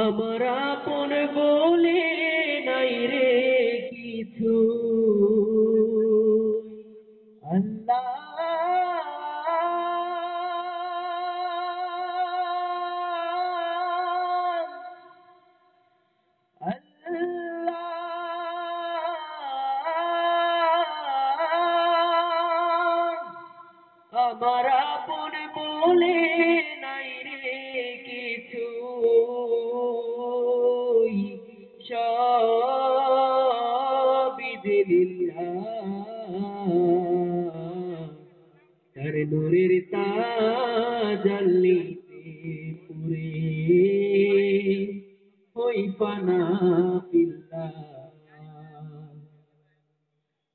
আমার আপন বলে নাই রে কিছু, আল্লাহ আল্লাহ। আমার আপন বলে নাই রে কিছু, সবই যে লিল্লাহ, তার নূরের তাজাল্লিতে পুরে হই ফানা বিল্লাহ।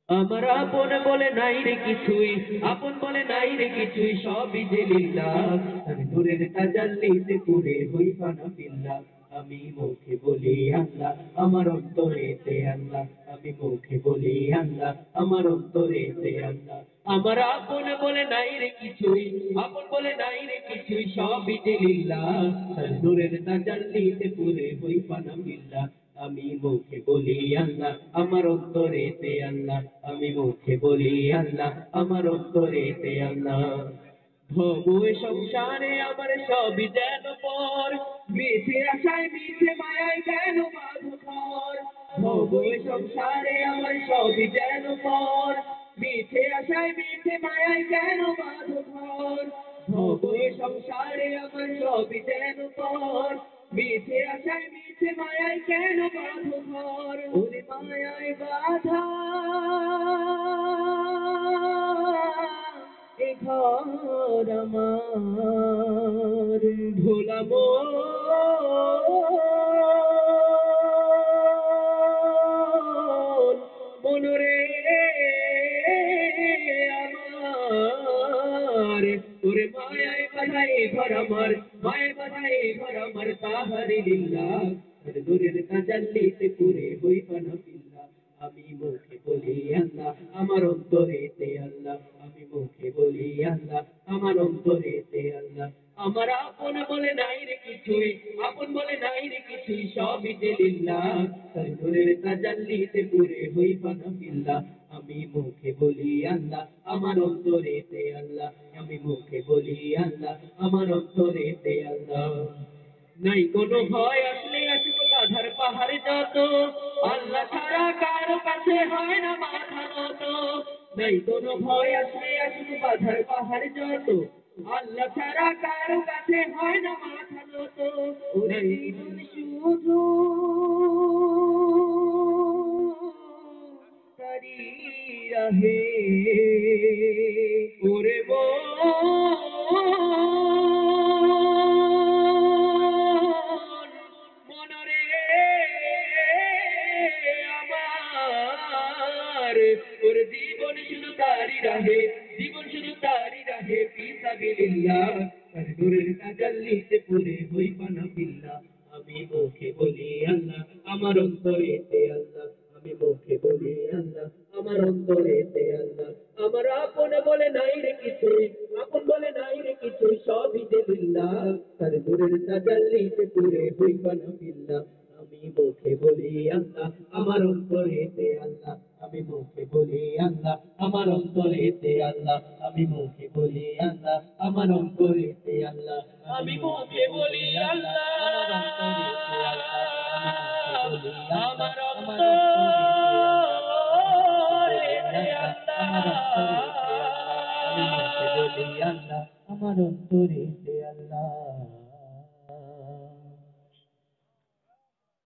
আমার আপন বলে নাই রে কিছুই, আপন বলে নাই রে কিছুই, সবই যে লিল্লাহ, তার নূরের তাজাল্লিতে পুরে হই ফানা বিল্লাহ। আমি মুখে বলি আল্লাহ, আমার অন্তরেতে আল্লাহ, আমি মুখে বলি আল্লাহ, আমার অন্তরেতে আল্লাহ। আমার আপন বলে নাই রে কিছুই, আপন বলে নাই রে কিছুই, সবই যে লিল্লাহ, তার নূরের তাজাল্লিতে পুরে হই ফানা বিল্লাহ। আমি মুখে বলি আল্লাহ, আমার অন্তরেতে আল্লাহ, আমি মুখে বলি আল্লাহ, আমার অন্তরেতে আল্লাহ। ভবয়ে সংসারে আমার সবই যেন পর, মিছে আশায় মিছে মায়ায় কেন বাঁধো ঘর। ভবয়ে সংসারে আমার সবই যেন পর, মিছে আশায় মিছে মায়ায় কেন বাঁধো ঘর। ভবয়ে সংসারে আমার সবই যেন পর, মিছে আশায় মিছে মায়ায় কেন বাঁধো ঘর। ওরে মায়ায় বাধা এ ঘর আমার, ভোলা মনরে আমার। ওরে মায়ায় বাধাই ঘর আমার, মায়ায় বাধাই ঘর আমার, তাহারি লিল্লাহ, তার নূরের তাজাল্লিতে পুরে হই ফানা বিল্লাহ। আমি মুখে বলি আল্লাহ, আমার অন্তরেতে আল্লাহ, আমি মুখে বলি আল্লাহ, আমার অন্তরেতে আল্লাহ। আমার আপন বলে নাই রে কিছুই, আপন বলে নাই রে কিছুই, সবই যে লিল্লাহ, তার নূরের তাজাল্লিতে পুরে হই ফানা বিল্লাহ। আমি মুখে বলি আল্লাহ, আমার অন্তরেতে আল্লাহ, আমি মুখে বলি আল্লাহ, আমার অন্তরেতে আল্লাহ। নাই কোনো ভয় আসলে আসবে বাধার পাহাড়ে যত, আল্লাহ ছাড়া কারো কাছে হয় না মাথা নত। নাই কোনো ভয় আসলে আসবে বাধার পাহাড়ে যত, আল্লাহ ছাড়া কারো কাছে হয় না মাথা নত। ওরে জীবন শুধু তারি রাহে, ওরে মনরে আমার। ওর জীবন শুধু তারি রাহে, জীবন শুধু তারি রাহে, ফিসাবিলিল্লাহ, তার নূরের তাজাল্লিতে পুরে হই ফানা বিল্লাহ। আমি মুখে বলি আল্লাহ, আমার অন্তরেতে আল্লাহ, আমি মুখে বলি আল্লাহ, আমার অন্তরেতে আল্লাহ। আমার আপন বলে নাই রে কিছুই, আপন বলে নাই রে কিছুই, সবই যে লিল্লাহ, তার নূরের তাজাল্লিতে পুরে হই ফানা বিল্লাহ। আমি মুখে বলি আল্লাহ, আমার অন্তরেতে আল্লাহ, আমি মুখে বলি আল্লাহ, আমার অন্তরেতে আল্লাহ, আমি মুখে বলি আল্লাহ, আমার অন্তরেতে আল্লাহ। আমি মুখে বলি আল্লাহ, আমার অন্তরেতে আল্লাহ। আমার অন্তরেতে আল্লাহ।